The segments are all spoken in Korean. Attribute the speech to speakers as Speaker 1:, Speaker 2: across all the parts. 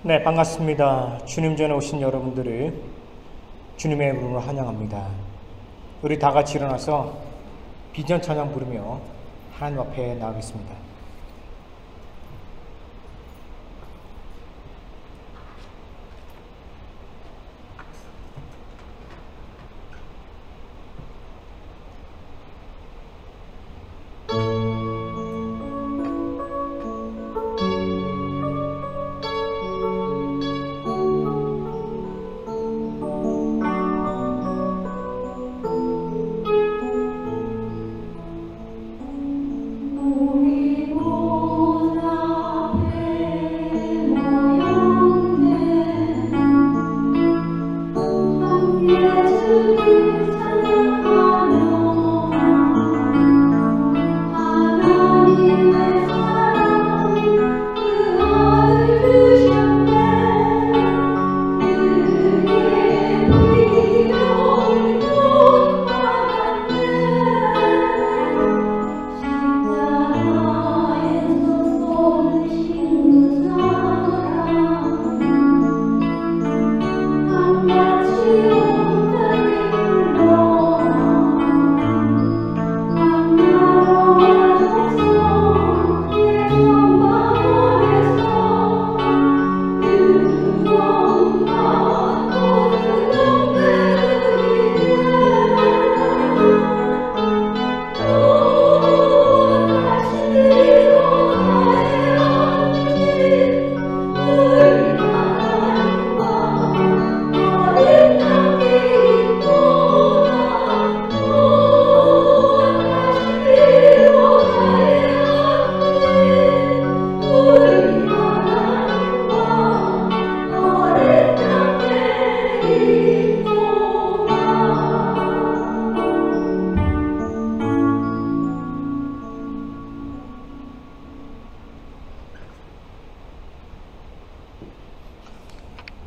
Speaker 1: 네, 반갑습니다. 주님 전에 오신 여러분들을 주님의 이름으로 환영합니다. 우리 다 같이 일어나서 비전 찬양 부르며 하나님 앞에 나가겠습니다.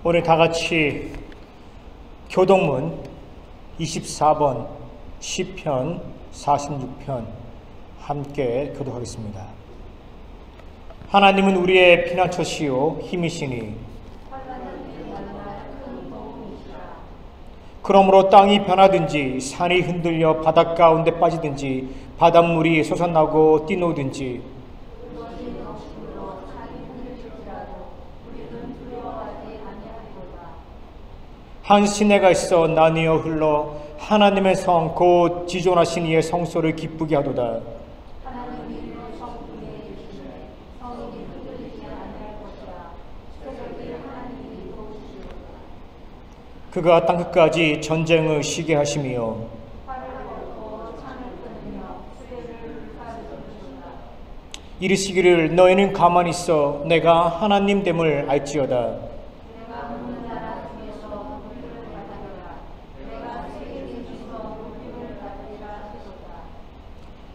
Speaker 1: 오늘 다 같이 교동문 24번 시편 46편 함께 교독하겠습니다. 하나님은 우리의 피난처시요 힘이시니 그러므로 땅이 변하든지 산이 흔들려 바닷가 가운데 빠지든지 바닷물이 솟아나고 뛰노든지 한 시내가 있어 나뉘어 흘러 하나님의 성 곧 지존하신 이의 성소를 기쁘게 하도다. 그가 땅끝까지 전쟁을 쉬게 하시며 이르시기를 너희는 가만히 있어 내가 하나님 됨을 알지어다.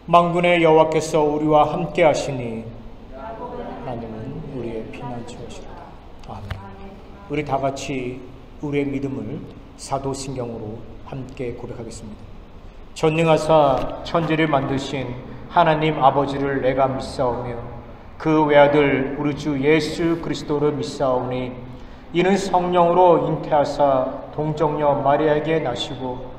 Speaker 1: 만군의 여호와께서 우리와 함께 하시니 하나님은 우리의 피난처시다. 아멘. 우리 다 같이 우리의 믿음을 사도신경으로 함께 고백하겠습니다. 전능하사 천지를 만드신 하나님 아버지를 내가 믿사오며 그 외아들 우리 주 예수 그리스도를 믿사오니 이는 성령으로 잉태하사 동정녀 마리아에게 나시고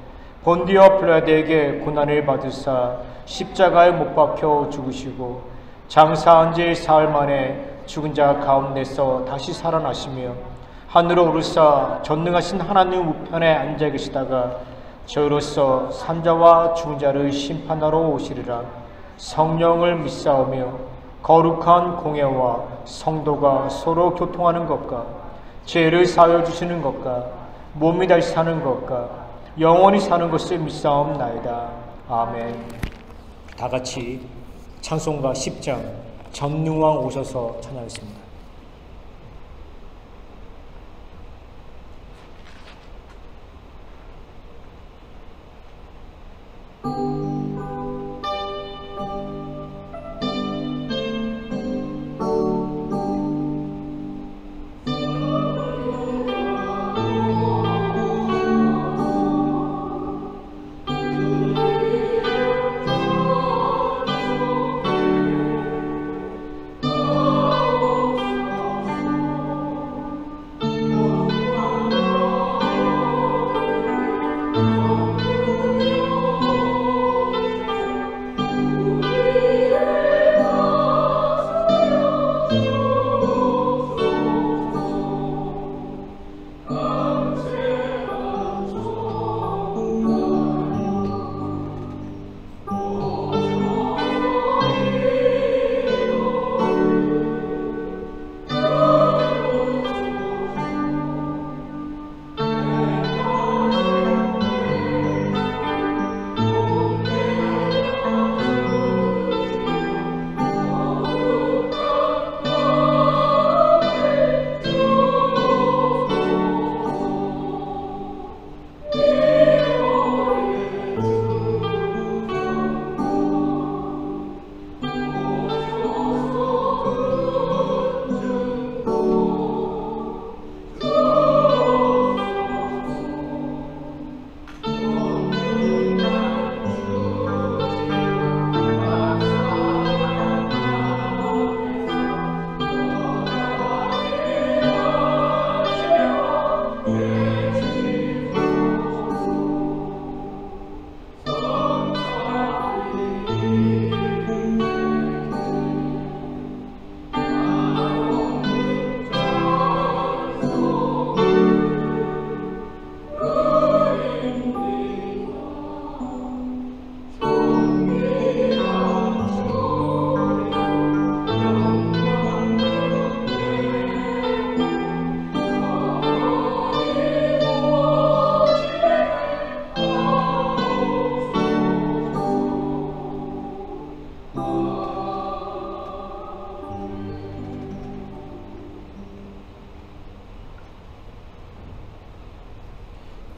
Speaker 1: 본디오 빌라도에게 고난을 받으사 십자가에 못 박혀 죽으시고 장사한 지 사흘 만에 죽은 자 가운데서 다시 살아나시며 하늘로 오르사 전능하신 하나님 우편에 앉아 계시다가 저희로서 산자와 죽은 자를 심판하러 오시리라. 성령을 믿사오며 거룩한 공예와 성도가 서로 교통하는 것과 죄를 사하여 주시는 것과 몸이 다시 사는 것과 영원히 사는 것을 믿사옵나이다. 아멘. 다 같이 찬송가 10장 전능왕 오셔서 찬양하겠습니다.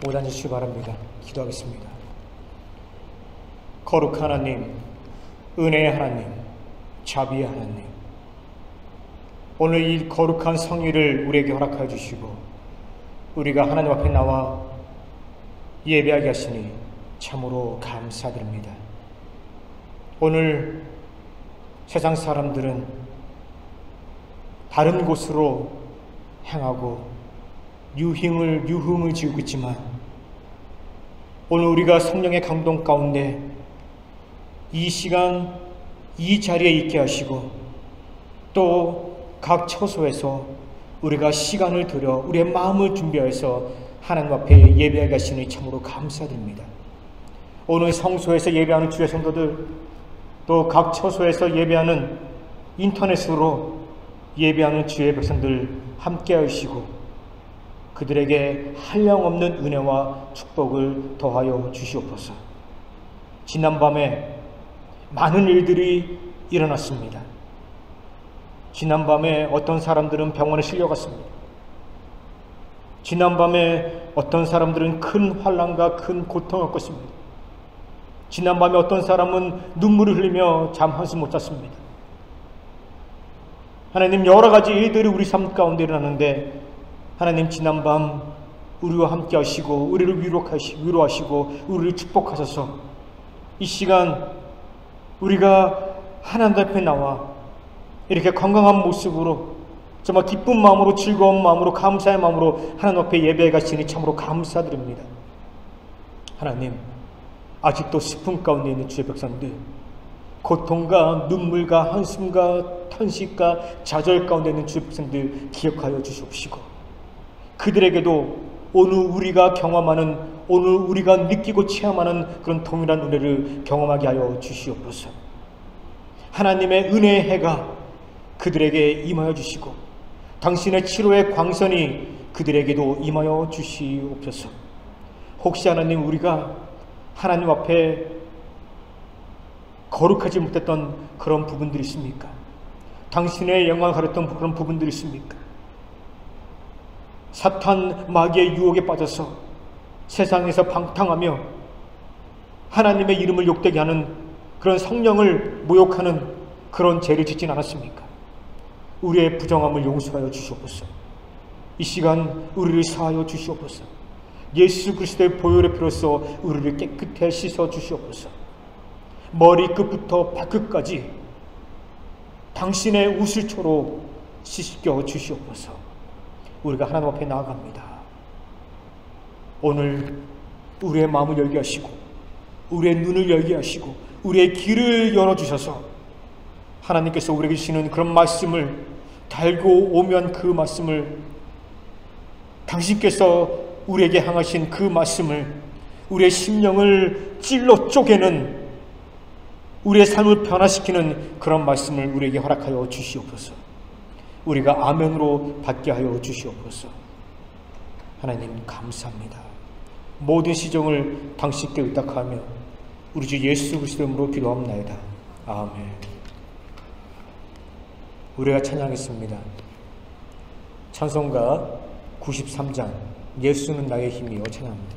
Speaker 1: 모두 앉으시기 바랍니다. 기도하겠습니다. 거룩한 하나님, 은혜의 하나님, 자비의 하나님, 오늘 이 거룩한 성일을 우리에게 허락하여 주시고 우리가 하나님 앞에 나와 예배하게 하시니 참으로 감사드립니다. 오늘 세상 사람들은 다른 곳으로 향하고 유흥을 지우고 있지만 오늘 우리가 성령의 감동 가운데 이 시간 이 자리에 있게 하시고 또 각 처소에서 우리가 시간을 들여 우리의 마음을 준비해서 하나님 앞에 예배하게 하시니 참으로 감사드립니다. 오늘 성소에서 예배하는 주의 성도들, 또 각 처소에서 예배하는 인터넷으로 예배하는 주의 백성들 함께 하시고 그들에게 한량없는 은혜와 축복을 더하여 주시옵소서. 지난밤에 많은 일들이 일어났습니다. 지난밤에 어떤 사람들은 병원에 실려갔습니다. 지난밤에 어떤 사람들은 큰 환난과 큰 고통을 겪었습니다. 지난밤에 어떤 사람은 눈물을 흘리며 잠 한숨 못 잤습니다. 하나님, 여러 가지 일들이 우리 삶 가운데 일어나는데 하나님, 지난밤 우리와 함께 하시고 우리를 위로하시고 우리를 축복하셔서 이 시간 우리가 하나님 앞에 나와 이렇게 건강한 모습으로 정말 기쁜 마음으로, 즐거운 마음으로, 감사의 마음으로 하나님 앞에 예배해 가시니 참으로 감사드립니다. 하나님, 아직도 슬픔 가운데 있는 주의 백성들, 고통과 눈물과 한숨과 탄식과 좌절 가운데 있는 주의 백성들 기억하여 주시옵시고 그들에게도 오늘 우리가 경험하는, 오늘 우리가 느끼고 체험하는 그런 동일한 은혜를 경험하게 하여 주시옵소서. 하나님의 은혜의 해가 그들에게 임하여 주시고 당신의 치료의 광선이 그들에게도 임하여 주시옵소서. 혹시 하나님, 우리가 하나님 앞에 거룩하지 못했던 그런 부분들이 있습니까? 당신의 영광을 가렸던 그런 부분들이 있습니까? 사탄 마귀의 유혹에 빠져서 세상에서 방탕하며 하나님의 이름을 욕되게 하는 그런 성령을 모욕하는 그런 죄를 짓진 않았습니까? 우리의 부정함을 용서하여 주시옵소서. 이 시간 우리를 사하여 주시옵소서. 예수 그리스도의 보혈의 피로써 우리를 깨끗해 씻어 주시옵소서. 머리끝부터 발끝까지 당신의 우슬초로 씻겨 주시옵소서. 우리가 하나님 앞에 나아갑니다. 오늘 우리의 마음을 열게 하시고 우리의 눈을 열게 하시고 우리의 귀를 열어주셔서 하나님께서 우리에게 주시는 그런 말씀을 달고 오면 그 말씀을, 당신께서 우리에게 향하신 그 말씀을, 우리의 심령을 찔러 쪼개는, 우리의 삶을 변화시키는 그런 말씀을 우리에게 허락하여 주시옵소서. 우리가 아멘으로 받게 하여 주시옵소서. 하나님 감사합니다. 모든 시정을 당신께 의탁하며 우리 주 예수 그리스도의 이름으로 기도합나이다. 아멘. 우리가 찬양했습니다. 찬송가 93장 예수는 나의 힘이여 찬양합니다.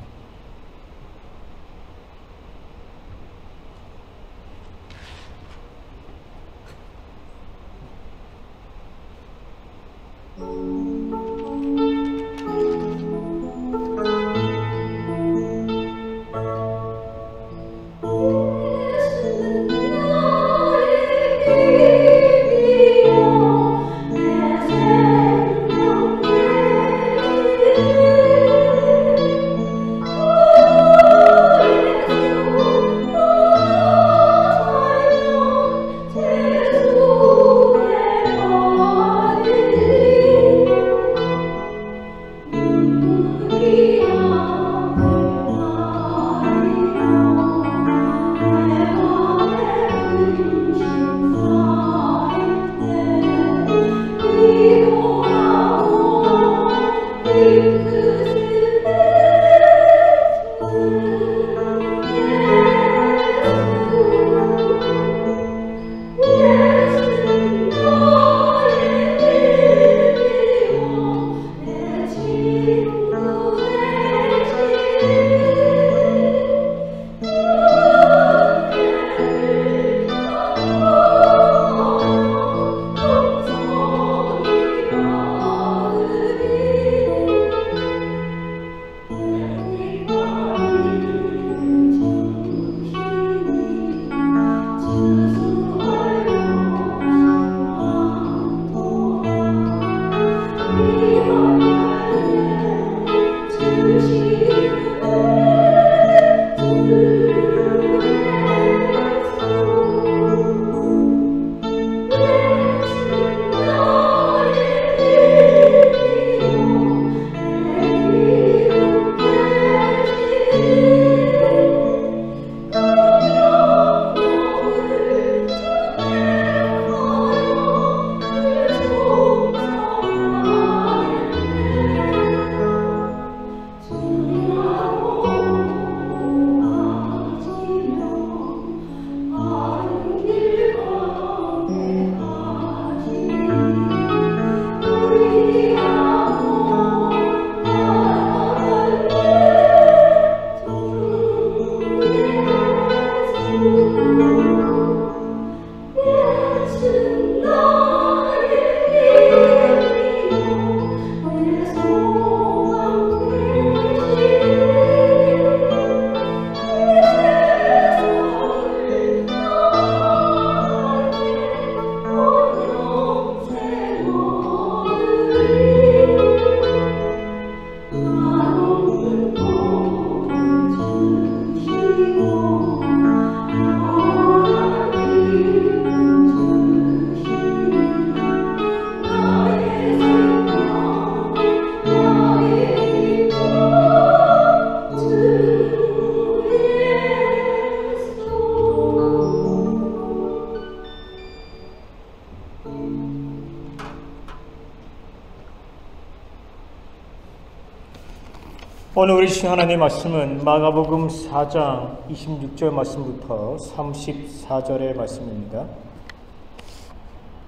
Speaker 1: 오늘 우리 주신 하나님의 말씀은 마가복음 4장 26절 말씀부터 34절의 말씀입니다.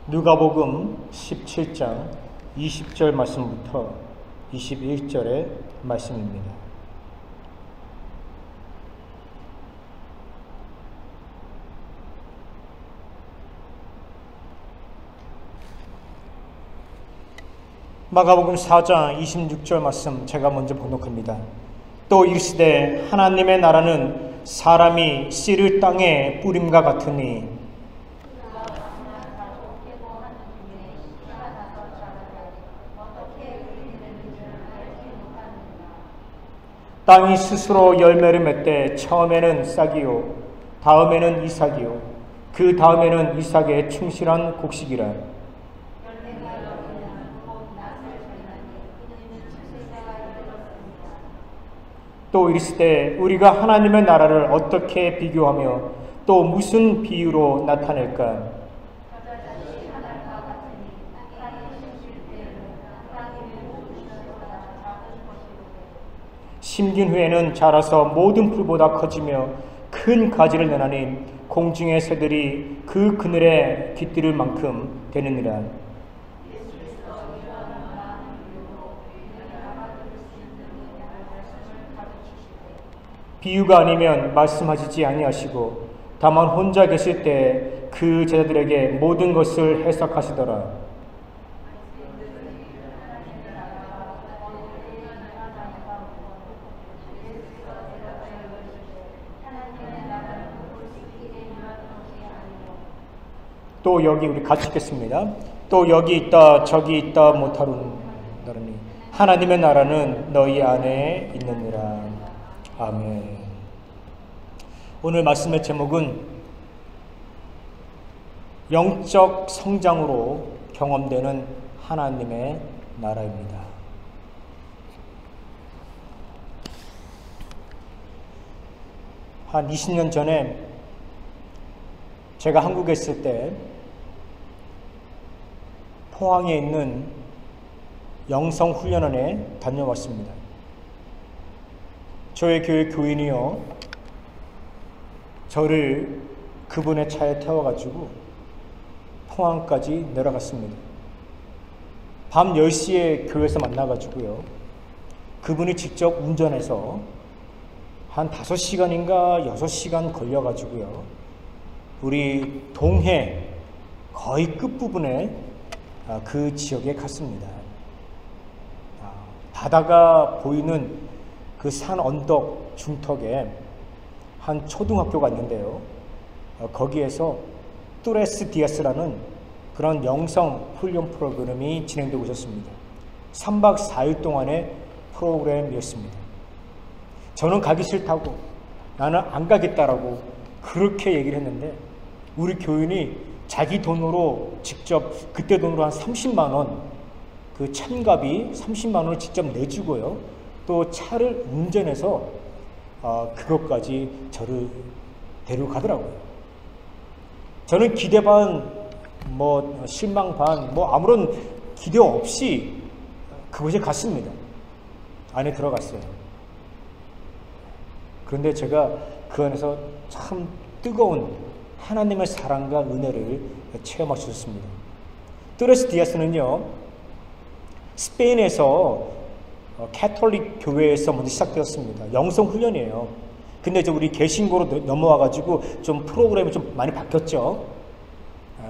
Speaker 1: 누가복음 17장 20절 말씀부터 21절의 말씀입니다. 마가복음 4장 26절 말씀 제가 먼저 번역합니다. 또 이르시되 하나님의 나라는 사람이 씨를 땅에 뿌림과 같으니 땅이 스스로 열매를 맺되 처음에는 싹이요 다음에는 이삭이요 그 다음에는 이삭의 충실한 곡식이라. 또 이르시되 우리가 하나님의 나라를 어떻게 비교하며 또 무슨 비유로 나타낼까? 심긴 후에는 자라서 모든 풀보다 커지며 큰 가지를 내나니 공중의 새들이 그 그늘에 깃들을 만큼 되느니라. 비유가 아니면 말씀하시지 아니하시고 다만 혼자 계실 때 그 제자들에게 모든 것을 해석하시더라. 또 여기 우리 같이 읽겠습니다. 또 여기 있다 저기 있다 못하노니 하나님의 나라는 너희 안에 있느니라. 아멘. 오늘 말씀의 제목은 영적 성장으로 경험되는 하나님의 나라입니다. 한 20년 전에 제가 한국에 있을 때 포항에 있는 영성훈련원에 다녀왔습니다. 저희 교회 교인이요 저를 그분의 차에 태워가지고 포항까지 내려갔습니다. 밤 10시에 교회에서 만나가지고요 그분이 직접 운전해서 한 5시간인가 6시간 걸려가지고요 우리 동해 거의 끝부분에 그 지역에 갔습니다. 바다가 보이는 그 산 언덕 중턱에 한 초등학교가 있는데요. 거기에서 뚜레스 디아스라는 그런 영성 훈련 프로그램이 진행되고 있었습니다. 3박 4일 동안의 프로그램이었습니다. 저는 가기 싫다고 나는 안 가겠다라고 그렇게 얘기를 했는데 우리 교인이 자기 돈으로 직접 그때 돈으로 한 30만 원 그 참가비 30만 원을 직접 내주고요. 또 차를 운전해서 그것까지 저를 데려가더라고요. 저는 기대 반, 실망 반, 아무런 기대 없이 그곳에 갔습니다. 안에 들어갔어요. 그런데 제가 그 안에서 참 뜨거운 하나님의 사랑과 은혜를 체험할 수 있었습니다. 뚜레스 디아스는요, 스페인에서 캐톨릭 교회에서 먼저 시작되었습니다. 영성 훈련이에요. 근데 이제 우리 개신교로 넘어와가지고 좀 프로그램이 좀 많이 바뀌었죠.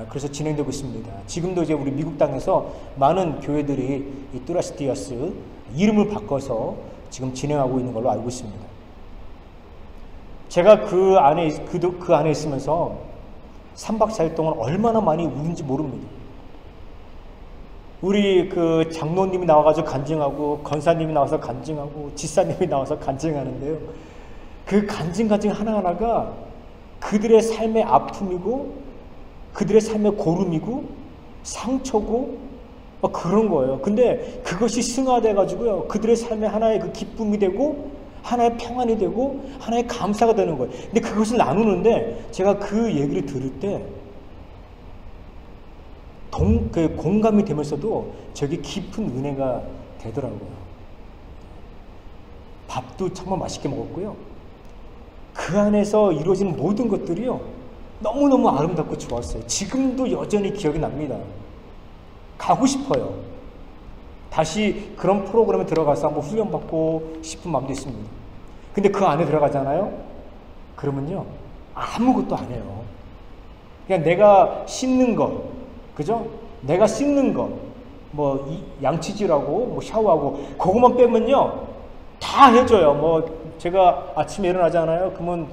Speaker 1: 그래서 진행되고 있습니다. 지금도 이제 우리 미국 땅에서 많은 교회들이 이 뚜레스 디아스 이름을 바꿔서 지금 진행하고 있는 걸로 알고 있습니다. 제가 그 안에 있으면서 3박 4일 동안 얼마나 많이 우는지 모릅니다. 우리 그 장로님이 나와가지고 간증하고 권사님이 나와서 간증하고 지사님이 나와서 간증하는데요. 그 간증 하나하나가 그들의 삶의 아픔이고 그들의 삶의 고름이고 상처고 그런 거예요. 근데 그것이 승화돼가지고요. 그들의 삶의 하나의 그 기쁨이 되고 하나의 평안이 되고 하나의 감사가 되는 거예요. 근데 그것을 나누는데 제가 그 얘기를 들을 때 공감이 되면서도 저게 깊은 은혜가 되더라고요. 밥도 정말 맛있게 먹었고요. 그 안에서 이루어지는 모든 것들이요, 너무너무 아름답고 좋았어요. 지금도 여전히 기억이 납니다. 가고 싶어요. 다시 그런 프로그램에 들어가서 한번 훈련받고 싶은 마음도 있습니다. 근데 그 안에 들어가잖아요? 그러면요, 아무것도 안 해요. 그냥 내가 씻는 것, 그죠? 내가 씻는 것, 뭐 양치질하고 뭐 샤워하고 그것만 빼면요, 다 해줘요. 뭐 제가 아침에 일어나잖아요. 그러면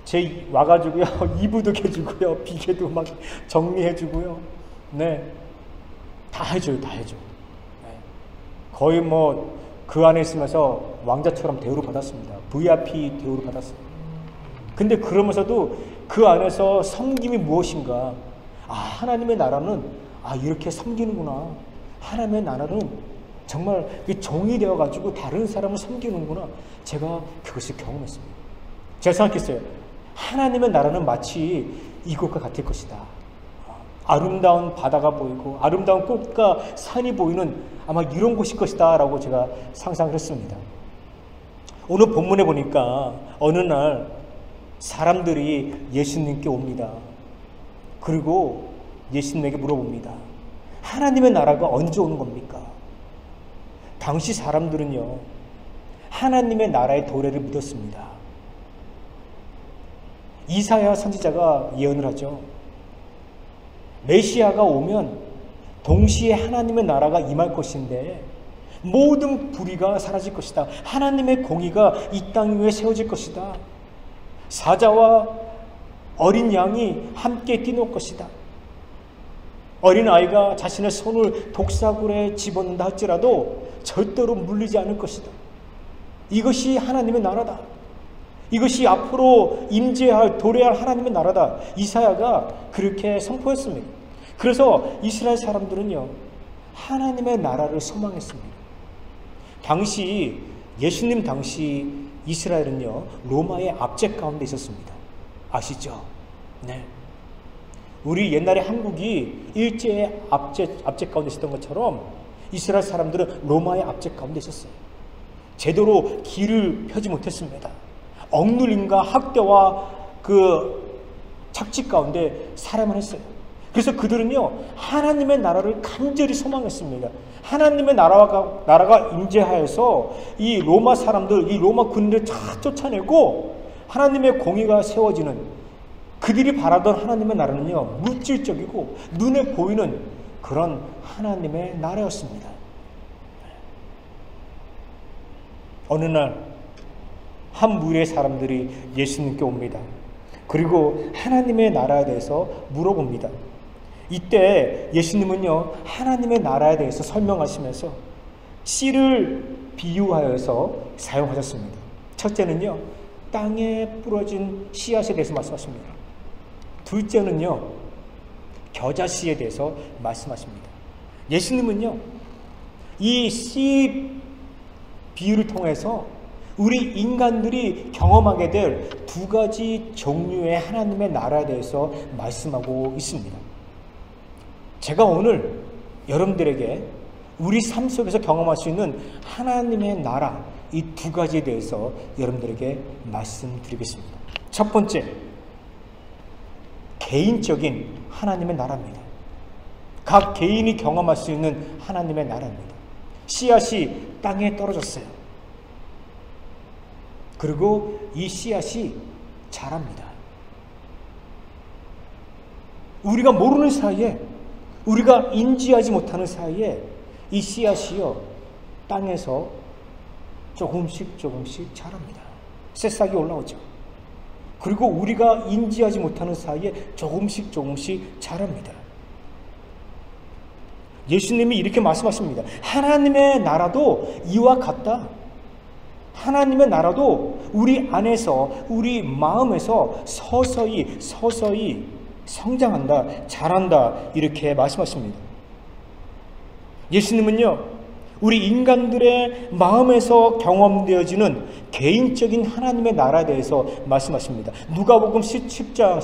Speaker 1: 제 와가지고요, 이불도 개주고요, 비계도 막 정리해주고요. 네, 다 해줘요, 다 해줘. 네. 거의 뭐 그 안에 있으면서 왕자처럼 대우를 받았습니다. VIP 대우를 받았어요. 근데 그러면서도 그 안에서 섬김이 무엇인가? 아, 하나님의 나라는 이렇게 섬기는구나. 하나님의 나라는 정말 종이 되어가지고 다른 사람을 섬기는구나. 제가 그것을 경험했습니다. 제가 생각했어요. 하나님의 나라는 마치 이것과 같을 것이다. 아름다운 바다가 보이고 아름다운 꽃과 산이 보이는 아마 이런 곳일 것이다 라고 제가 상상을 했습니다. 오늘 본문에 보니까 어느 날 사람들이 예수님께 옵니다. 그리고 예수님에게 물어봅니다. 하나님의 나라가 언제 오는 겁니까? 당시 사람들은요, 하나님의 나라의 도래를 믿었습니다. 이사야 선지자가 예언을 하죠. 메시아가 오면 동시에 하나님의 나라가 임할 것인데 모든 불의가 사라질 것이다. 하나님의 공의가 이 땅 위에 세워질 것이다. 사자와 어린 양이 함께 뛰놀 것이다. 어린아이가 자신의 손을 독사굴에 집어넣는다 할지라도 절대로 물리지 않을 것이다. 이것이 하나님의 나라다. 이것이 앞으로 임재할 도래할 하나님의 나라다. 이사야가 그렇게 선포했습니다. 그래서 이스라엘 사람들은요, 하나님의 나라를 소망했습니다. 당시 예수님 당시 이스라엘은요, 로마의 압제 가운데 있었습니다. 아시죠? 네. 우리 옛날에 한국이 일제의 압제 가운데 있었던 것처럼 이스라엘 사람들은 로마의 압제 가운데 있었어요. 제대로 길을 펴지 못했습니다. 억눌림과 학대와 그 착취 가운데 살아야만 했어요. 그래서 그들은요, 하나님의 나라를 간절히 소망했습니다. 하나님의 나라가 임재하여서 이 로마 사람들, 이 로마 군인을 다 쫓아내고 하나님의 공의가 세워지는, 그들이 바라던 하나님의 나라는요, 물질적이고 눈에 보이는 그런 하나님의 나라였습니다. 어느 날 한 무리의 사람들이 예수님께 옵니다. 그리고 하나님의 나라에 대해서 물어봅니다. 이때 예수님은요, 하나님의 나라에 대해서 설명하시면서 씨를 비유하여서 사용하셨습니다. 첫째는요, 땅에 뿌려진 씨앗에 대해서 말씀하십니다. 둘째는요, 겨자씨에 대해서 말씀하십니다. 예수님은요, 이 씨 비유를 통해서 우리 인간들이 경험하게 될 두 가지 종류의 하나님의 나라에 대해서 말씀하고 있습니다. 제가 오늘 여러분들에게 우리 삶 속에서 경험할 수 있는 하나님의 나라, 이 두 가지에 대해서 여러분들에게 말씀드리겠습니다. 첫 번째, 개인적인 하나님의 나라입니다. 각 개인이 경험할 수 있는 하나님의 나라입니다. 씨앗이 땅에 떨어졌어요. 그리고 이 씨앗이 자랍니다. 우리가 모르는 사이에, 우리가 인지하지 못하는 사이에 이 씨앗이요, 땅에서 조금씩 자랍니다. 새싹이 올라오죠. 그리고 우리가 인지하지 못하는 사이에 조금씩 자랍니다. 예수님이 이렇게 말씀하십니다. 하나님의 나라도 이와 같다. 하나님의 나라도 우리 안에서, 우리 마음에서 서서히 성장한다, 자란다, 이렇게 말씀하십니다. 예수님은요, 우리 인간들의 마음에서 경험되어지는 개인적인 하나님의 나라에 대해서 말씀하십니다. 누가복음 17장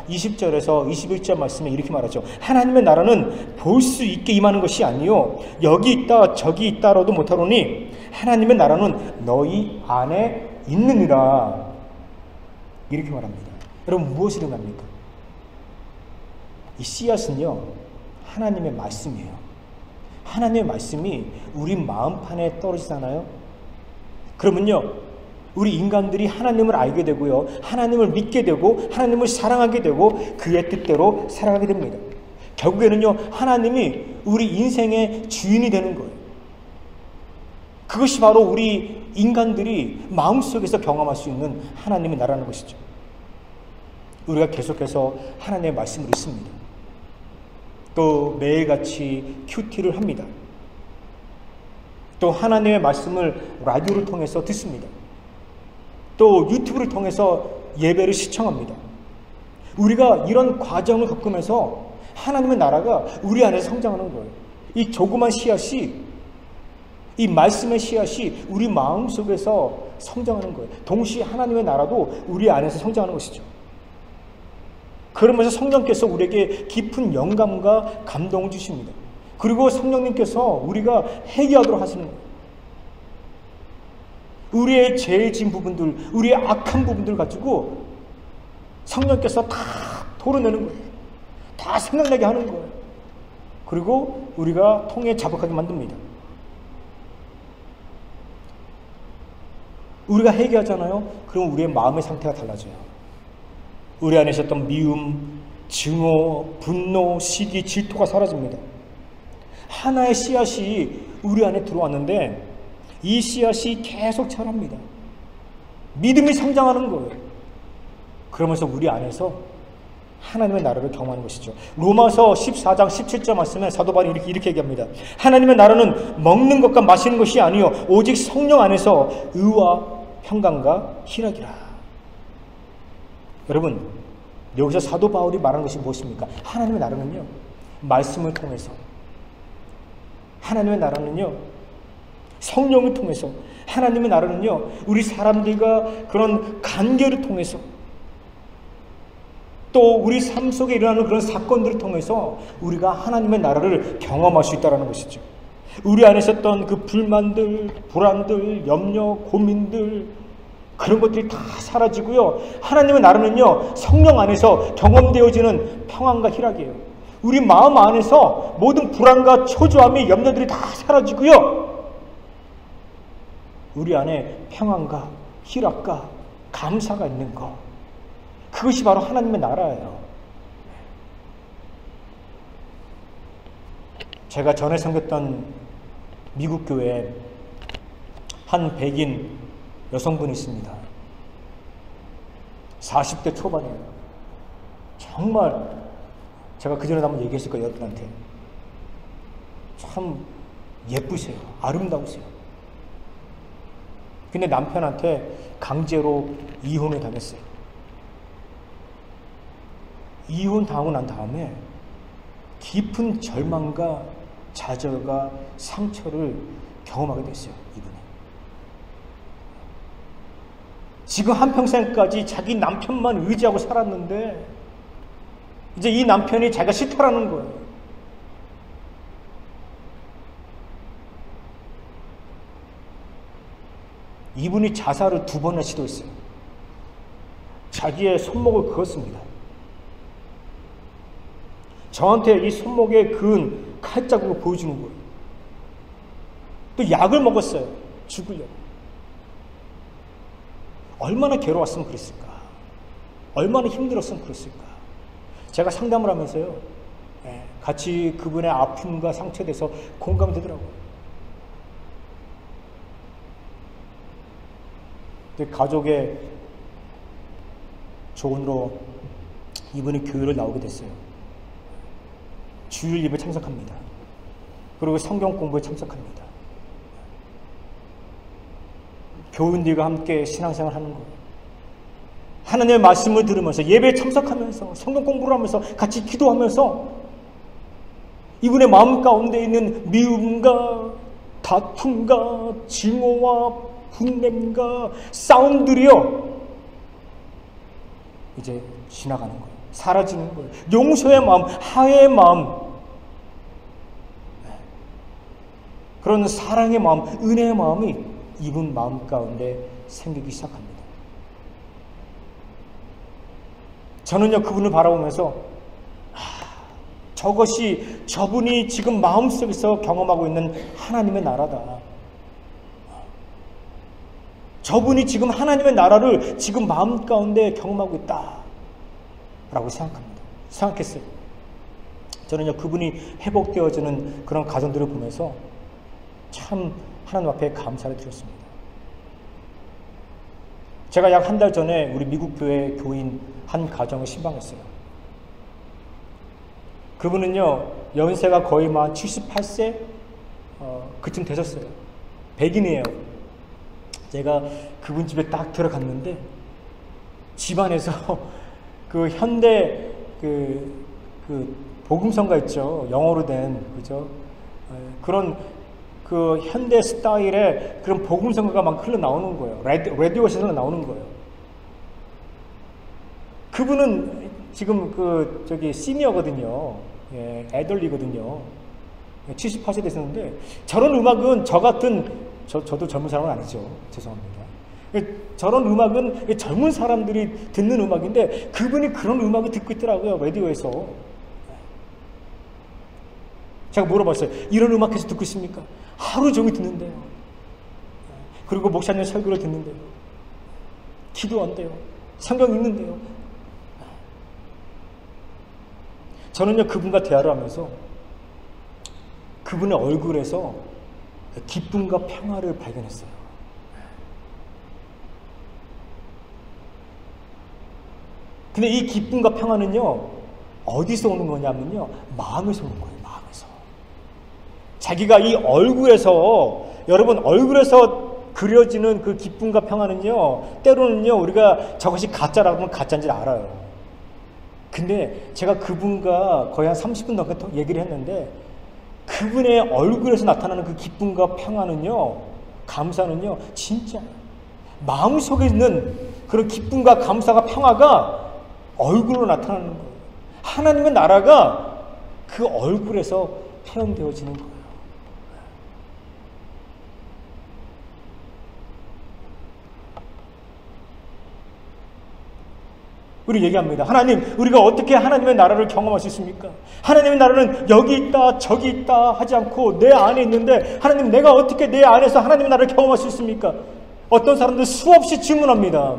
Speaker 1: 20절에서 21절 말씀에 이렇게 말하죠. 하나님의 나라는 볼 수 있게 임하는 것이 아니요, 여기 있다 저기 있다라도 못하노니 하나님의 나라는 너희 안에 있느니라. 이렇게 말합니다. 여러분, 무엇을 의미합니까? 이 씨앗은요, 하나님의 말씀이에요. 하나님의 말씀이 우리 마음판에 떨어지잖아요. 그러면요, 우리 인간들이 하나님을 알게 되고요, 하나님을 믿게 되고 하나님을 사랑하게 되고 그의 뜻대로 살아가게 됩니다. 결국에는요, 하나님이 우리 인생의 주인이 되는 거예요. 그것이 바로 우리 인간들이 마음속에서 경험할 수 있는 하나님의 나라는 것이죠. 우리가 계속해서 하나님의 말씀을 읽습니다. 또 매일같이 큐티를 합니다. 또 하나님의 말씀을 라디오를 통해서 듣습니다. 또 유튜브를 통해서 예배를 시청합니다. 우리가 이런 과정을 겪으면서 하나님의 나라가 우리 안에 성장하는 거예요. 이 조그만 씨앗이, 이 말씀의 씨앗이 우리 마음속에서 성장하는 거예요. 동시에 하나님의 나라도 우리 안에서 성장하는 것이죠. 그러면서 성령께서 우리에게 깊은 영감과 감동을 주십니다. 그리고 성령님께서 우리가 회개하도록 하시는 거예요. 우리의 죄 지은 부분들, 우리의 악한 부분들 가지고 성령께서 다 토로내는 거예요. 다 생각나게 하는 거예요. 그리고 우리가 통에 자복하게 만듭니다. 우리가 회개하잖아요. 그럼 우리의 마음의 상태가 달라져요. 우리 안에 있었던 미움, 증오, 분노, 시기, 질투가 사라집니다. 하나의 씨앗이 우리 안에 들어왔는데 이 씨앗이 계속 자랍니다. 믿음이 성장하는 거예요. 그러면서 우리 안에서 하나님의 나라를 경험하는 것이죠. 로마서 14장 17절 말씀에 사도 바울이 이렇게 얘기합니다. 하나님의 나라는 먹는 것과 마시는 것이 아니요 오직 성령 안에서 의와 평강과 희락이라. 여러분, 여기서 사도 바울이 말하는 것이 무엇입니까? 하나님의 나라는요, 말씀을 통해서, 하나님의 나라는요, 성령을 통해서, 하나님의 나라는요, 우리 사람들과 그런 관계를 통해서, 또 우리 삶 속에 일어나는 그런 사건들을 통해서 우리가 하나님의 나라를 경험할 수 있다는 것이죠. 우리 안에 있었던 그 불만들, 불안들, 염려, 고민들, 그런 것들이 다 사라지고요. 하나님의 나라는요, 성령 안에서 경험되어지는 평안과 희락이에요. 우리 마음 안에서 모든 불안과 초조함이, 염려들이 다 사라지고요. 우리 안에 평안과 희락과 감사가 있는 것. 그것이 바로 하나님의 나라예요. 제가 전에 섬겼던 미국 교회에 한 백인 여성분이 있습니다. 40대 초반이에요. 정말 제가 그전에도 한번 얘기했을 거예요. 여러분한테. 참 예쁘세요. 아름다우세요. 근데 남편한테 강제로 이혼을 당했어요. 이혼 당하고 난 다음에 깊은 절망과 좌절과 상처를 경험하게 됐어요. 이분이. 지금 한평생까지 자기 남편만 의지하고 살았는데 이제 이 남편이 자기가 싫다라는 거예요. 이분이 자살을 2번이나 시도했어요. 자기의 손목을 그었습니다. 저한테 이 손목에 그은 칼자국을 보여주는 거예요. 또 약을 먹었어요. 죽으려고. 얼마나 괴로웠으면 그랬을까? 얼마나 힘들었으면 그랬을까? 제가 상담을 하면서요, 같이 그분의 아픔과 상처에 대해서 공감이 되더라고요. 근데 가족의 조언으로 이분이 교회를 나오게 됐어요. 주일 예배 참석합니다. 그리고 성경 공부에 참석합니다. 교인들과 함께 신앙생활 하는 거예요. 하나님의 말씀을 들으면서 예배에 참석하면서 성경 공부를 하면서 같이 기도하면서 이분의 마음 가운데 있는 미움과 다툼과 증오와 분냄과 싸움들이요 이제 지나가는 거예요. 사라지는 거예요. 용서의 마음, 화해의 마음. 그런 사랑의 마음, 은혜의 마음이 이분 마음 가운데 생기기 시작합니다. 저는요, 그분을 바라보면서 저것이 저분이 지금 마음속에서 경험하고 있는 하나님의 나라다. 저분이 지금 하나님의 나라를 지금 마음 가운데 경험하고 있다 라고 생각했어요. 저는요, 그분이 회복되어지는 그런 가정들을 보면서 참 하나님 앞에 감사를 드렸습니다. 제가 약 한 달 전에 우리 미국 교회 교인 한 가정을 신방했어요. 그분은요, 연세가 거의 막 78세 그쯤 되셨어요. 백인이에요. 제가 그분 집에 딱 들어갔는데 집안에서 그 현대 그 복음성가 있죠. 영어로 된, 그죠? 그런 그 현대 스타일의 그런 복음성가가 막 흘러나오는 거예요. 라디오에서 흘러나오는 거예요. 그분은 지금 시니어거든요. 예, 애들리거든요. 78세 됐었는데, 저런 음악은 저도 젊은 사람은 아니죠. 죄송합니다. 저런 음악은 젊은 사람들이 듣는 음악인데, 그분이 그런 음악을 듣고 있더라고요. 라디오에서. 제가 물어봤어요. 이런 음악 계속 듣고 있습니까? 하루 종일 듣는데요. 그리고 목사님 설교를 듣는데요. 기도한대요. 성경 읽는데요. 저는요, 그분과 대화를 하면서 그분의 얼굴에서 기쁨과 평화를 발견했어요. 근데 이 기쁨과 평화는요, 어디서 오는 거냐면요, 마음에서 오는 거예요. 마음에서. 자기가 이 얼굴에서, 여러분, 얼굴에서 그려지는 그 기쁨과 평화는요, 때로는요, 우리가 저것이 가짜라고 하면 가짜인지 알아요. 근데 제가 그분과 거의 한 30분 넘게 얘기를 했는데, 그분의 얼굴에서 나타나는 그 기쁨과 평화는요, 감사는요, 진짜 마음속에 있는 그런 기쁨과 감사가 평화가 얼굴로 나타나는 거예요. 하나님의 나라가 그 얼굴에서 표현되어지는 거예요. 우리 얘기합니다. 하나님, 우리가 어떻게 하나님의 나라를 경험할 수 있습니까? 하나님의 나라는 여기 있다, 저기 있다 하지 않고 내 안에 있는데, 하나님, 내가 어떻게 내 안에서 하나님의 나라를 경험할 수 있습니까? 어떤 사람들 수없이 질문합니다.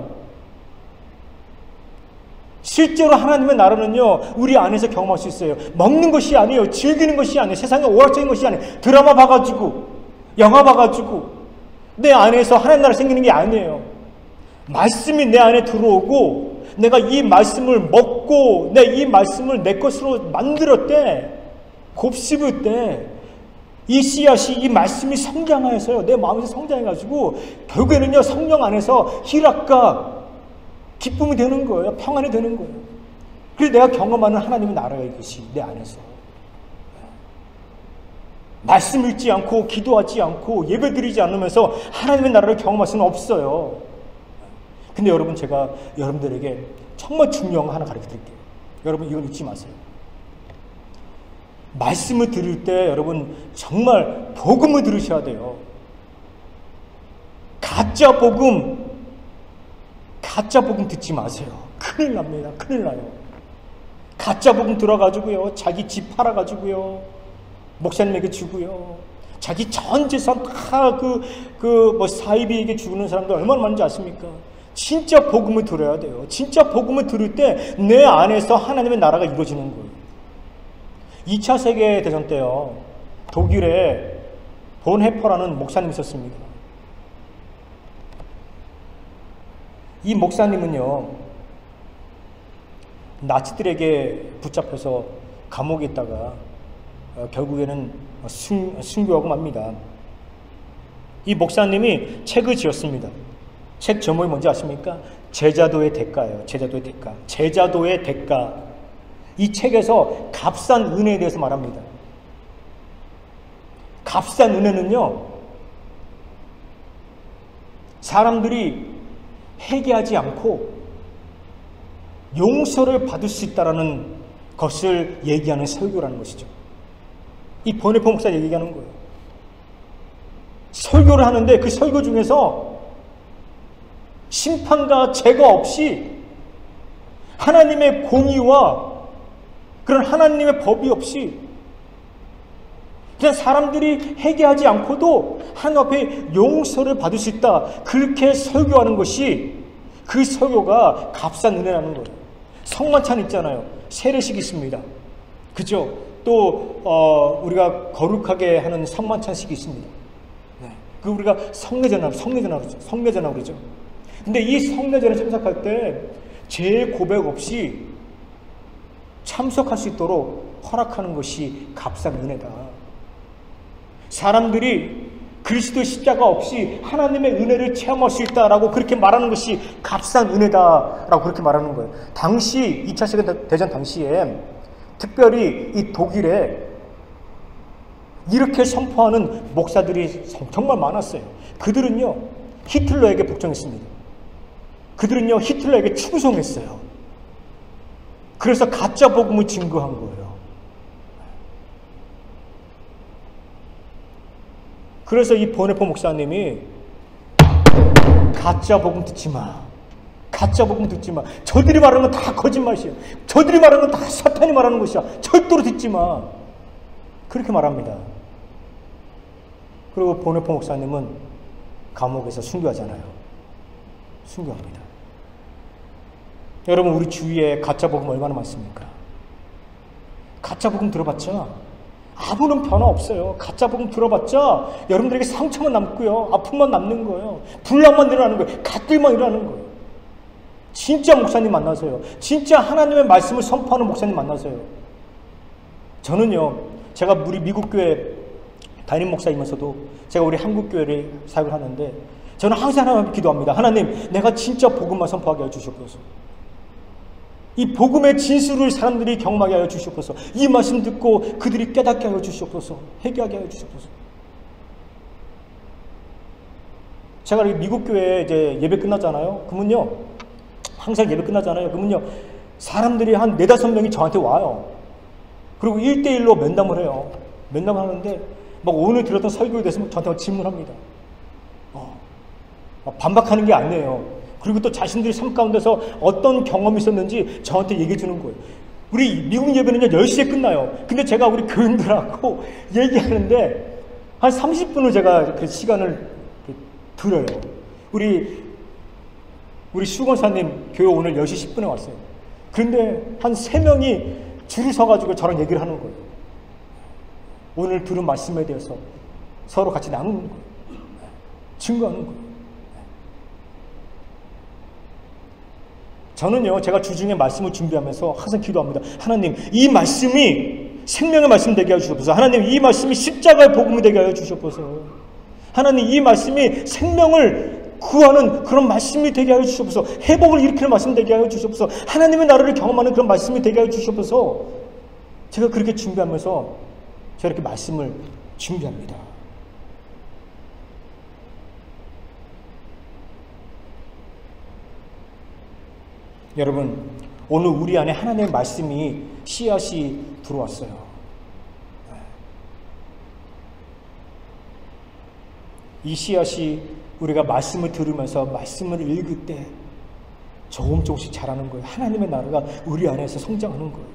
Speaker 1: 실제로 하나님의 나라는요, 우리 안에서 경험할 수 있어요. 먹는 것이 아니에요. 즐기는 것이 아니에요. 세상에 오락적인 것이 아니에요. 드라마 봐가지고, 영화 봐가지고 내 안에서 하나님의 나라 생기는 게 아니에요. 말씀이 내 안에 들어오고, 내가 이 말씀을 먹고 이 말씀을 내 것으로 만들었대, 곱씹을 때 이 씨앗이, 이 말씀이 성장하여서요, 내 마음에서 성장해가지고 결국에는요, 성령 안에서 희락과 기쁨이 되는 거예요. 평안이 되는 거예요. 그래서 내가 경험하는 하나님의 나라가 이것이 내 안에서. 말씀 읽지 않고 기도하지 않고 예배드리지 않으면서 하나님의 나라를 경험할 수는 없어요. 근데 여러분, 제가 여러분들에게 정말 중요한 거 하나 가르쳐 드릴게요. 여러분, 이걸 잊지 마세요. 말씀을 들을 때 여러분 정말 복음을 들으셔야 돼요. 가짜 복음 듣지 마세요. 큰일 납니다. 큰일 나요. 가짜 복음 들어가지고요, 자기 집 팔아가지고요, 목사님에게 주고요, 자기 전 재산 다 사이비에게 주는 사람들 얼마나 많은지 아십니까? 진짜 복음을 들어야 돼요. 진짜 복음을 들을 때 내 안에서 하나님의 나라가 이루어지는 거예요. 2차 세계대전 때요, 독일에 본헤퍼라는 목사님이 있었습니다. 이 목사님은요, 나치들에게 붙잡혀서 감옥에 있다가 결국에는 순교하고 맙니다. 이 목사님이 책을 지었습니다. 책 제목이 뭔지 아십니까? 제자도의 대가예요. 제자도의 대가. 제자도의 대가. 이 책에서 값싼 은혜에 대해서 말합니다. 값싼 은혜는요, 사람들이 회개하지 않고 용서를 받을 수 있다는 것을 얘기하는 설교라는 것이죠. 이 번외포 목사 얘기하는 거예요. 설교를 하는데 그 설교 중에서 심판과 죄가 없이 하나님의 공의와 그런 하나님의 법이 없이 그냥 사람들이 회개하지 않고도 하나님 앞에 용서를 받을 수 있다. 그렇게 설교하는 것이 그 설교가 값싼 은혜라는 거예요. 성만찬 있잖아요. 세례식 있습니다. 그죠? 또 우리가 거룩하게 하는 성만찬식이 있습니다. 네. 그 우리가 성례제라고 그러죠. 근데 이 성례제를 참석할 때 죄 고백 없이 참석할 수 있도록 허락하는 것이 값싼 은혜다. 사람들이 그리스도의 십자가 없이 하나님의 은혜를 체험할 수 있다라고 그렇게 말하는 것이 값싼 은혜다라고 그렇게 말하는 거예요. 당시 2차 세계대전 당시에 특별히 이 독일에 이렇게 선포하는 목사들이 정말 많았어요. 그들은요 히틀러에게 복종했습니다. 그들은요 히틀러에게 충성했어요. 그래서 가짜 복음을 증거한 거예요. 그래서 이 보네포 목사님이 가짜 복음 듣지 마. 가짜 복음 듣지 마. 저들이 말하는 건 다 거짓말이야. 저들이 말하는 건 다 사탄이 말하는 것이야. 절대로 듣지 마. 그렇게 말합니다. 그리고 보네포 목사님은 감옥에서 순교하잖아요. 순교합니다. 여러분 우리 주위에 가짜 복음 얼마나 많습니까? 가짜 복음 들어봤자 아무런 변화 없어요. 가짜 복음 들어봤자 여러분들에게 상처만 남고요. 아픔만 남는 거예요. 분란만 일어나는 거예요. 갓들만 일어나는 거예요. 진짜 목사님 만나세요. 진짜 하나님의 말씀을 선포하는 목사님 만나세요. 저는요, 제가 우리 미국 교회 담임 목사이면서도 제가 우리 한국 교회를 사역을 하는데 저는 항상 하나님 앞에 기도합니다. 하나님, 내가 진짜 복음만 선포하게 해주시옵소서. 이 복음의 진수를 사람들이 경험하게 하여 주시옵소서. 이 말씀 듣고 그들이 깨닫게 하여 주시옵소서. 회개하게 하여 주시옵소서. 제가 미국 교회에 이제 예배 끝나잖아요. 그러면요, 항상 예배 끝나잖아요. 그러면요, 사람들이 한 4-5명이 저한테 와요. 그리고 1대1로 면담을 해요. 면담을 하는데 막 오늘 들었던 설교에 대해서 저한테 질문합니다. 반박하는 게 아니에요. 그리고 또 자신들이 삶 가운데서 어떤 경험이 있었는지 저한테 얘기해 주는 거예요. 우리 미국 예배는요 10시에 끝나요. 근데 제가 우리 교인들하고 얘기하는데 한 30분을 제가 그 시간을 들어요. 우리 수건사님 교회 오늘 10시 10분에 왔어요. 그런데 한 3명이 줄을 서가지고 저랑 얘기를 하는 거예요. 오늘 들은 말씀에 대해서 서로 같이 나누는 거예요. 증거하는 거예요. 저는요, 제가 주중에 말씀을 준비하면서 항상 기도합니다. 하나님, 이 말씀이 생명의 말씀 되게 하여 주시옵소서. 하나님, 이 말씀이 십자가의 복음이 되게 하여 주시옵소서. 하나님, 이 말씀이 생명을 구하는 그런 말씀이 되게 하여 주시옵소서. 회복을 일으키는 말씀 되게 하여 주시옵소서. 하나님의 나라를 경험하는 그런 말씀이 되게 하여 주시옵소서. 제가 그렇게 준비하면서 제가 이렇게 말씀을 준비합니다. 여러분, 오늘 우리 안에 하나님의 말씀이 씨앗이 들어왔어요. 이 씨앗이 우리가 말씀을 들으면서 말씀을 읽을 때 조금씩 자라는 거예요. 하나님의 나라가 우리 안에서 성장하는 거예요.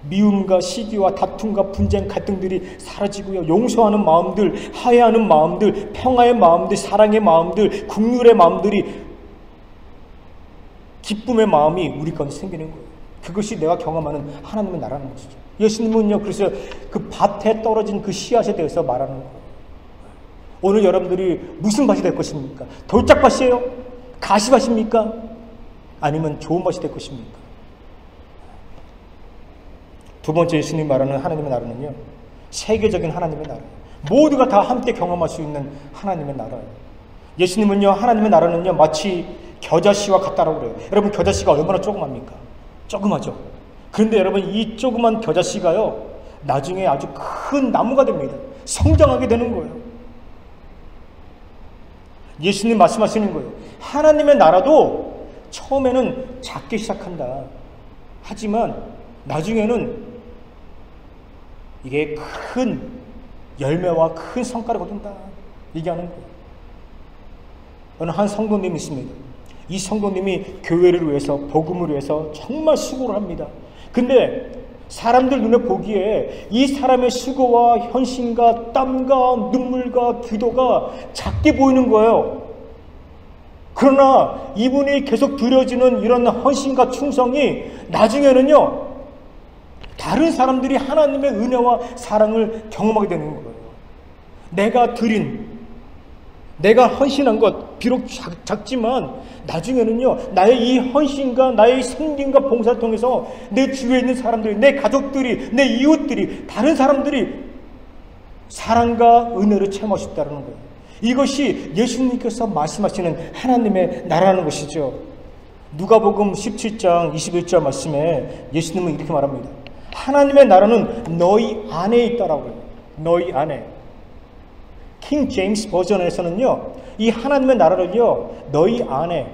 Speaker 1: 미움과 시기와 다툼과 분쟁, 갈등들이 사라지고요. 용서하는 마음들, 화해하는 마음들, 평화의 마음들, 사랑의 마음들, 긍휼의 마음들이, 기쁨의 마음이 우리 가운데 생기는 거예요. 그것이 내가 경험하는 하나님의 나라는 것이죠. 예수님은요, 그래서 그 밭에 떨어진 그 씨앗에 대해서 말하는 거예요. 오늘 여러분들이 무슨 밭이 될 것입니까? 돌짝밭이에요? 가시밭입니까? 아니면 좋은 밭이 될 것입니까? 두 번째 예수님이 말하는 하나님의 나라는요, 세계적인 하나님의 나라예요. 모두가 다 함께 경험할 수 있는 하나님의 나라예요. 예수님은요, 하나님의 나라는요, 마치 겨자씨와 같다라고 그래요. 여러분, 겨자씨가 얼마나 조그맣습니까? 조그마죠. 그런데 여러분, 이 조그만 겨자씨가요, 나중에 아주 큰 나무가 됩니다. 성장하게 되는 거예요. 예수님 말씀하시는 거예요. 하나님의 나라도 처음에는 작게 시작한다. 하지만 나중에는 이게 큰 열매와 큰 성과를 거둔다. 얘기하는 거예요. 어느 한 성도님이 있습니다. 이 성도님이 교회를 위해서, 복음을 위해서 정말 수고를 합니다. 근데 사람들 눈에 보기에 이 사람의 수고와 헌신과 땀과 눈물과 기도가 작게 보이는 거예요. 그러나 이분이 계속 드려지는 이런 헌신과 충성이 나중에는요, 다른 사람들이 하나님의 은혜와 사랑을 경험하게 되는 거예요. 내가 헌신한 것 비록 작지만 나중에는요, 나의 이 헌신과 나의 섬김과 봉사를 통해서 내 주위에 있는 사람들이, 내 가족들이, 내 이웃들이, 다른 사람들이 사랑과 은혜를 체험할 수 있다는 거예요. 이것이 예수님께서 말씀하시는 하나님의 나라라는 것이죠. 누가복음 17장 21절 말씀에 예수님은 이렇게 말합니다. 하나님의 나라는 너희 안에 있다라고 해요. 너희 안에. 킹 제임스 버전에서는요, 이 하나님의 나라를요, 너희 안에,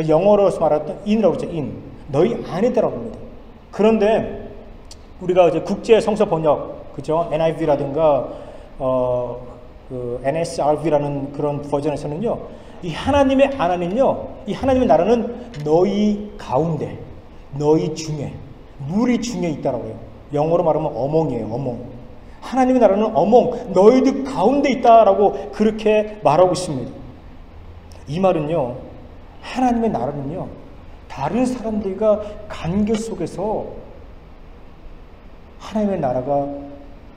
Speaker 1: 영어로서 말했던 in이라고 하죠. in. 너희 안에 있다라고 합니다. 그런데 우리가 이제 국제 성서 번역, 그죠? NIV라든가 NSRV라는 그런 버전에서는요, 이 하나님의 안에는요, 이 하나님의 나라는 너희 가운데, 너희 중에, 무리 중에 있다라고 해요. 영어로 말하면 among이에요. among. 하나님의 나라는 among, 너희들 가운데 있다라고 그렇게 말하고 있습니다. 이 말은요, 하나님의 나라는요, 다른 사람들과 관계 속에서 하나님의 나라가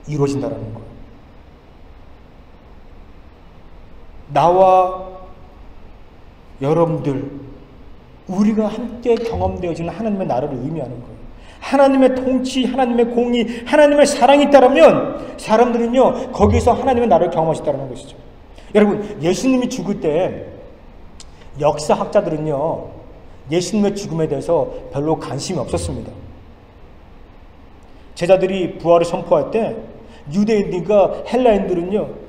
Speaker 1: 이루어진다는 거예요. 나와 여러분들, 우리가 함께 경험되어지는 하나님의 나라를 의미하는 거예요. 하나님의 통치, 하나님의 공의, 하나님의 사랑이 있다면 사람들은요, 거기서 하나님의 나라를 경험할 수 있다는 것이죠. 여러분, 예수님이 죽을 때 역사학자들은요, 예수님의 죽음에 대해서 별로 관심이 없었습니다. 제자들이 부활을 선포할 때 유대인들과 헬라인들은요,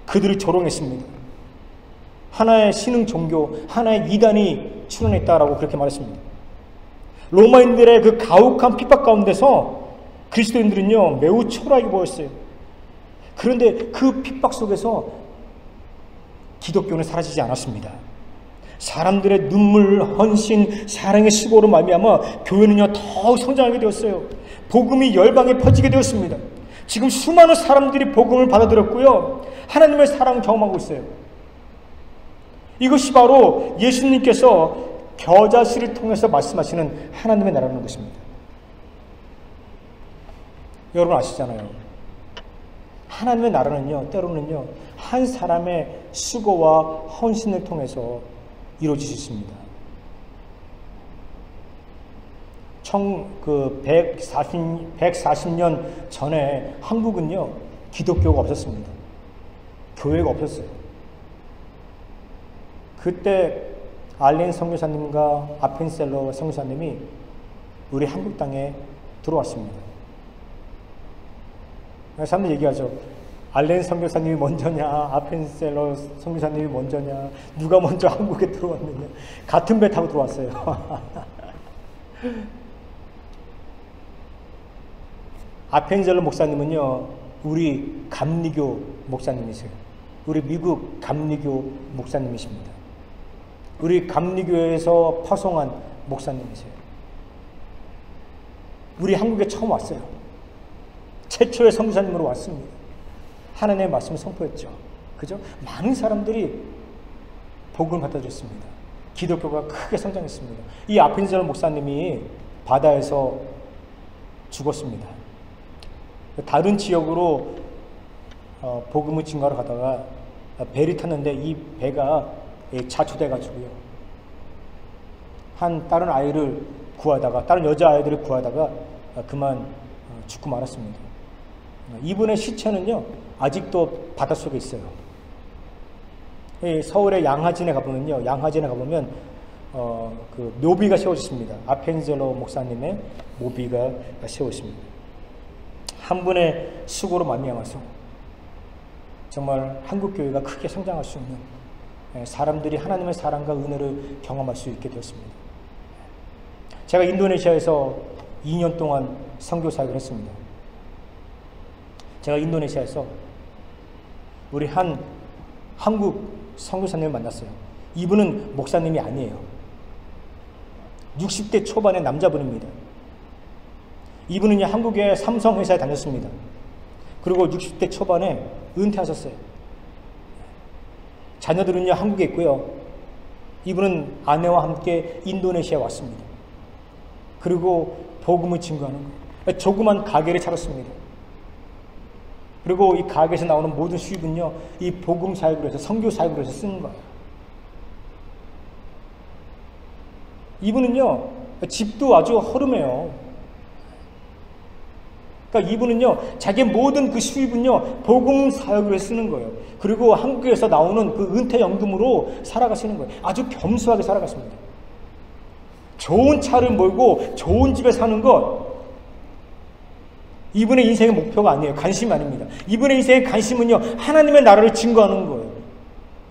Speaker 1: 그들을 조롱했습니다. 하나의 신흥 종교, 하나의 이단이 출현했다라고 그렇게 말했습니다. 로마인들의 그 가혹한 핍박 가운데서 그리스도인들은요, 매우 초라하게 보였어요. 그런데 그 핍박 속에서 기독교는 사라지지 않았습니다. 사람들의 눈물, 헌신, 사랑의 수고로 말미암아 교회는요, 더욱 성장하게 되었어요. 복음이 열방에 퍼지게 되었습니다. 지금 수많은 사람들이 복음을 받아들였고요, 하나님의 사랑을 경험하고 있어요. 이것이 바로 예수님께서 겨자씨를 통해서 말씀하시는 하나님의 나라라는 것입니다. 여러분 아시잖아요. 하나님의 나라는요, 때로는요, 한 사람의 수고와 헌신을 통해서 이루어질 수 있습니다. 140년 전에 한국은요, 기독교가 없었습니다. 교회가 없었어요. 그때 알렌 선교사님과 아펜셀러 선교사님이 우리 한국 땅에 들어왔습니다. 사람들이 얘기하죠. 알렌 선교사님이 먼저냐, 아펜셀러 선교사님이 먼저냐, 누가 먼저 한국에 들어왔느냐. 같은 배 타고 들어왔어요. 아펜셀러 목사님은요, 우리 감리교 목사님이세요. 우리 미국 감리교 목사님이십니다. 우리 감리교회에서 파송한 목사님이세요. 우리 한국에 처음 왔어요. 최초의 선교사님으로 왔습니다. 하나님의 말씀을 선포했죠. 그죠? 많은 사람들이 복음을 받아들였습니다. 기독교가 크게 성장했습니다. 이 아펜셀러 목사님이 바다에서 죽었습니다. 다른 지역으로 복음을 증거하러 가다가 배를 탔는데 이 배가 자초돼가지고요, 다른 아이를 구하다가, 다른 여자아이들을 구하다가 그만 죽고 말았습니다. 이분의 시체는요, 아직도 바닷속에 있어요. 서울의 양화진에 가보면 그 묘비가 세워졌습니다. 아펜셀러 목사님의 묘비가 세워졌습니다. 한 분의 수고로 말미암아서 정말 한국교회가 크게 성장할 수 있는, 사람들이 하나님의 사랑과 은혜를 경험할 수 있게 되었습니다. 제가 인도네시아에서 2년 동안 선교 사역을 했습니다. 제가 인도네시아에서 우리 한 한국 선교사님을 만났어요. 이분은 목사님이 아니에요. 60대 초반의 남자분입니다. 이분은 한국의 삼성회사에 다녔습니다. 그리고 60대 초반에 은퇴하셨어요. 자녀들은요 한국에 있고요. 이분은 아내와 함께 인도네시아에 왔습니다. 그리고 복음을 증거하는 거예요. 조그만 가게를 차렸습니다. 그리고 이 가게에서 나오는 모든 수입은요 이 복음 사역으로 해서 선교 사역으로 해서 쓰는 거예요. 이분은요 집도 아주 허름해요. 그러니까 이분은요 자기 모든 그 수입은요 복음 사역으로 해서 쓰는 거예요. 그리고 한국에서 나오는 그 은퇴 연금으로 살아가시는 거예요. 아주 겸손하게 살아갔습니다. 좋은 차를 몰고 좋은 집에 사는 것, 이분의 인생의 목표가 아니에요. 관심이 아닙니다. 이분의 인생의 관심은요 하나님의 나라를 증거하는 거예요.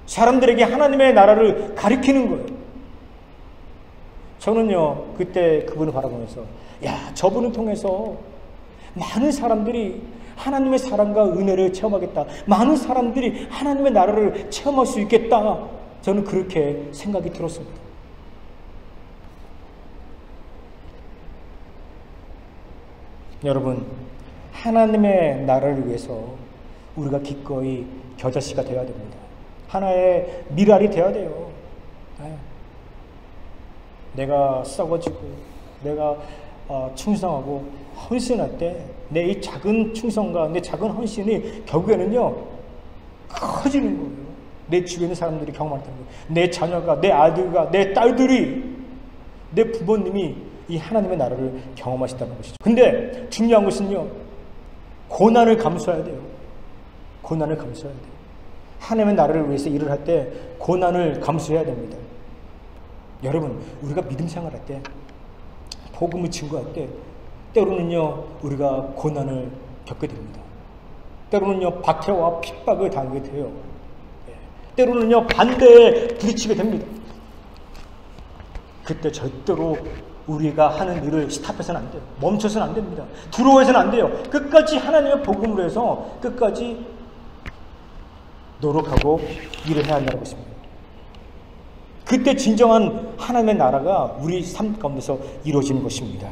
Speaker 1: 사람들에게 하나님의 나라를 가리키는 거예요. 저는요 그때 그분을 바라보면서 야, 저분을 통해서 많은 사람들이 하나님의 사랑과 은혜를 체험하겠다. 많은 사람들이 하나님의 나라를 체험할 수 있겠다. 저는 그렇게 생각이 들었습니다. 여러분, 하나님의 나라를 위해서 우리가 기꺼이 겨자씨가 되어야 됩니다. 하나의 미랄이 되어야 돼요. 내가 썩어지고 내가 충성하고 헌신할 때 내 이 작은 충성과 내 작은 헌신이 결국에는요 커지는 거예요. 내 주위에 있는 사람들이 경험할 텐데, 내 자녀가, 내 아들과 내 딸들이, 내 부모님이 이 하나님의 나라를 경험하신다는 것이죠. 근데 중요한 것은요 고난을 감수해야 돼요. 고난을 감수해야 돼요. 하나님의 나라를 위해서 일을 할 때 고난을 감수해야 됩니다. 여러분, 우리가 믿음 생활할 때, 복음을 증거할 때 때로는요 우리가 고난을 겪게 됩니다. 때로는요 박해와 핍박을 당하게 돼요. 때로는요 반대에 부딪히게 됩니다. 그때 절대로 우리가 하는 일을 스탑해서는 안 돼요. 멈춰서는 안 됩니다. 두려워해서는 안 돼요. 끝까지 하나님의 복음으로 해서 끝까지 노력하고 일을 해야 한다는 것입니다. 그때 진정한 하나님의 나라가 우리 삶 가운데서 이루어지는 것입니다.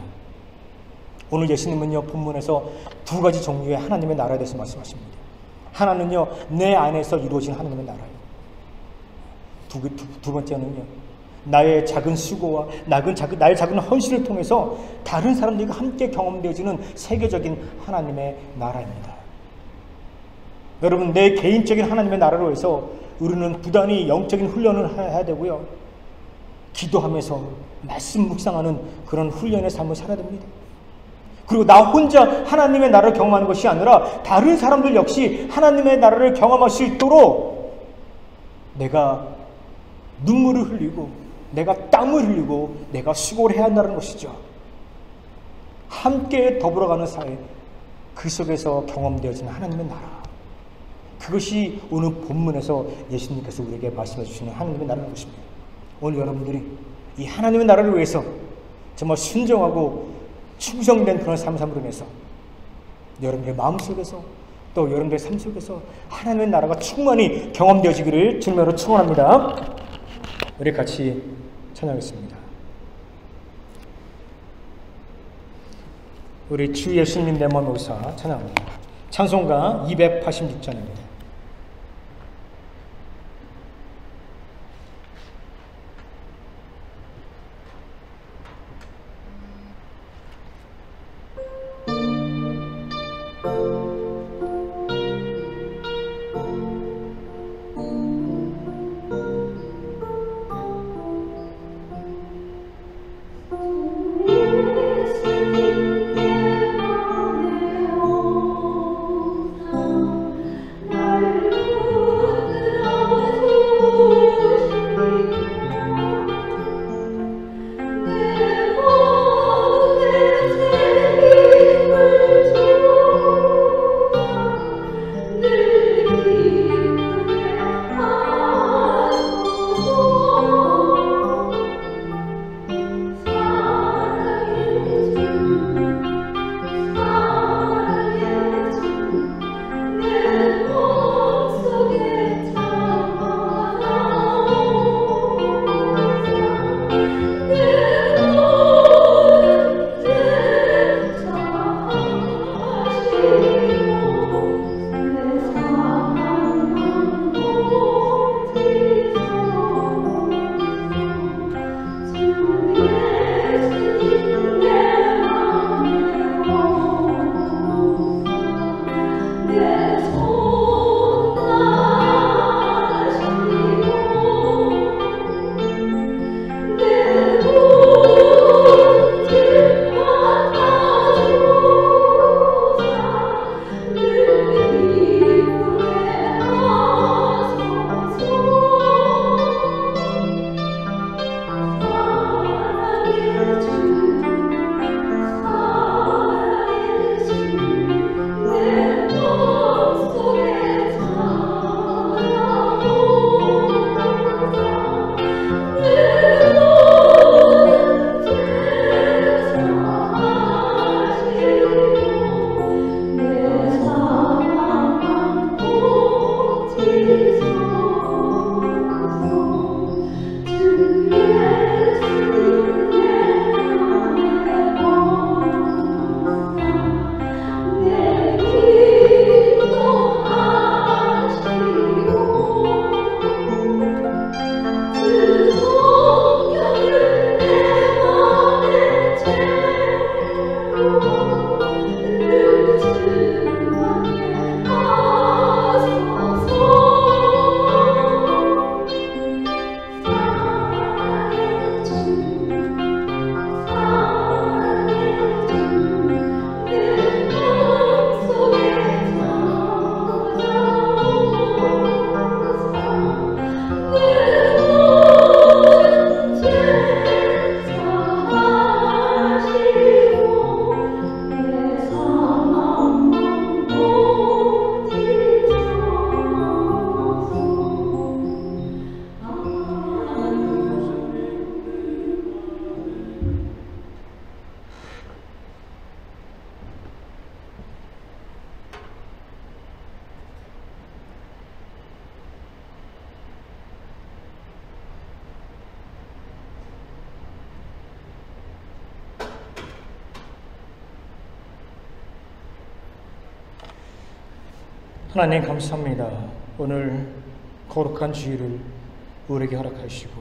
Speaker 1: 오늘 예수님은요 본문에서 두 가지 종류의 하나님의 나라에 대해서 말씀하십니다. 하나는요 내 안에서 이루어진 하나님의 나라예요. 두 번째는요 나의 작은 수고와 나의 작은 헌신을 통해서 다른 사람들과 함께 경험되어지는 세계적인 하나님의 나라입니다. 여러분, 내 개인적인 하나님의 나라를 위해서 우리는 부단히 영적인 훈련을 해야 되고요, 기도하면서 말씀 묵상하는 그런 훈련의 삶을 살아야 됩니다. 그리고 나 혼자 하나님의 나라를 경험하는 것이 아니라 다른 사람들 역시 하나님의 나라를 경험할 수 있도록 내가 눈물을 흘리고 내가 땀을 흘리고 내가 수고를 해야 한다는 것이죠. 함께 더불어가는 사회, 그 속에서 경험되어지는 하나님의 나라, 그것이 오늘 본문에서 예수님께서 우리에게 말씀해 주시는 하나님의 나라는 것입니다. 오늘 여러분들이 이 하나님의 나라를 위해서 정말 순종하고 충성된 그런 삶을 위해서 여러분의 마음속에서 또 여러분들의 삶 속에서 하나님의 나라가 충만히 경험되어지기를 주님으로 축원합니다. 우리 같이 찬양하겠습니다. 우리 주 예수님 내 몸 오사 찬양합니다. 찬송가 286장입니다.
Speaker 2: 나
Speaker 1: 하나님 감사합니다. 오늘 거룩한 주일을 우리에게 허락하시고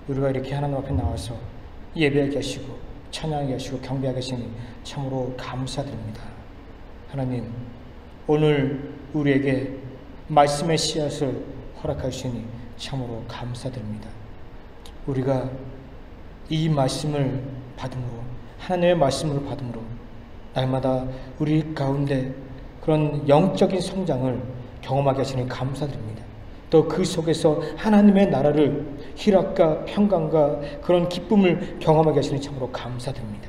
Speaker 1: 우리가 이렇게 하나님 앞에 나와서 예배하게 하시고 찬양하게 하시고 경배하게 하시니 참으로 감사드립니다. 하나님, 오늘 우리에게 말씀의 씨앗을 허락하시니 참으로 감사드립니다. 우리가 이 말씀을 받음으로, 하나님의 말씀을 받음으로 날마다 우리 가운데 그런 영적인 성장을 경험하게 하시니 감사드립니다. 또 그 속에서 하나님의 나라를 희락과 평강과 그런 기쁨을 경험하게 하시니 참으로 감사드립니다.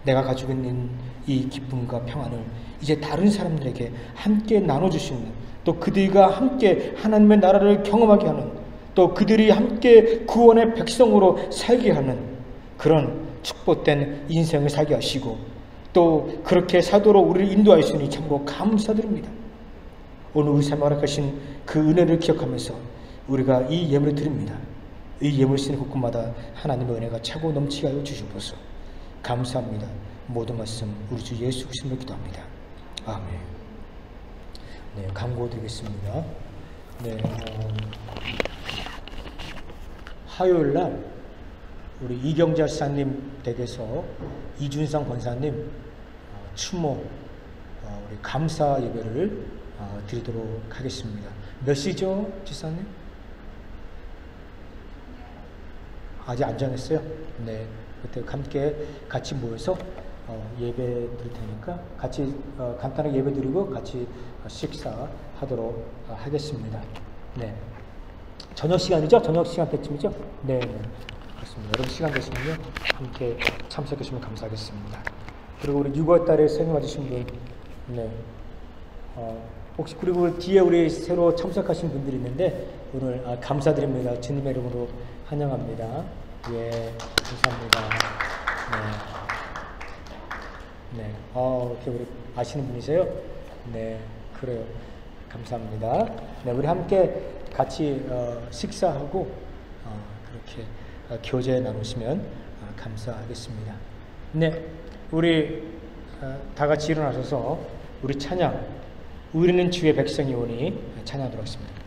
Speaker 1: 내가 가지고 있는 이 기쁨과 평안을 이제 다른 사람들에게 함께 나눠주시는, 또 그들과 함께 하나님의 나라를 경험하게 하는, 또 그들이 함께 구원의 백성으로 살게 하는 그런 축복된 인생을 살게 하시고 또 그렇게 사도록 우리를 인도하시니 참으로 감사드립니다. 오늘 우리 삶에 허락하신 그 은혜를 기억하면서 우리가 이 예물을 드립니다. 이 예물 쓰는 곳곳마다 하나님의 은혜가 차고 넘치게 하여 주시옵소서. 감사합니다. 모든 말씀 우리 주 예수 그리스도로 기도합니다. 아멘. 네, 광고 드리겠습니다. 네, 화요일 날 우리 이경자 사님 댁에서 이준상 권사님 추모 우리 감사 예배를 드리도록 하겠습니다. 몇 시죠, 지사님? 아직 안 정했어요? 네, 그때 함께 같이 모여서 예배 드릴 테니까 같이 간단하게 예배 드리고 같이 식사하도록 하겠습니다. 네, 저녁 시간이죠? 저녁 시간 때쯤이죠? 네, 그렇습니다. 여러분 시간 되시면요 함께 참석해 주시면 감사하겠습니다. 그리고 우리 6월달에 생일 맞으신 분, 네, 혹시 그리고 뒤에 우리 새로 참석하신 분들이 있는데 오늘 감사드립니다. 주님의 이름으로 환영합니다. 예, 감사합니다. 네, 네, 이렇게 우리 아시는 분이세요? 네, 그래요. 감사합니다. 네, 우리 함께 같이 식사하고 그렇게 교제 나누시면 감사하겠습니다. 네, 우리 다 같이 일어나셔서 우리 찬양, 우리는 주의 백성이 오니 찬양하도록 하겠습니다.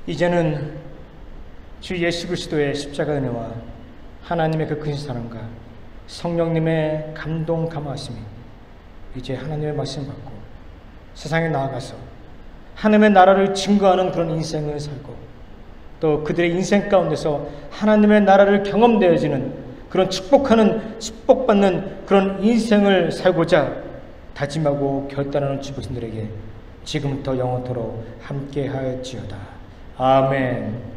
Speaker 1: 이제는 주 예수 그리스도의 십자가 은혜와 하나님의 그 크신 사랑과 성령님의 감동 감화하심이 이제 하나님의 말씀 받고 세상에 나아가서 하나님의 나라를 증거하는 그런 인생을 살고 또 그들의 인생 가운데서 하나님의 나라를 경험되어지는 그런 축복받는 그런 인생을 살고자 다짐하고 결단하는 주부신들에게 지금부터 영원토록 함께 하였지어다. 아멘.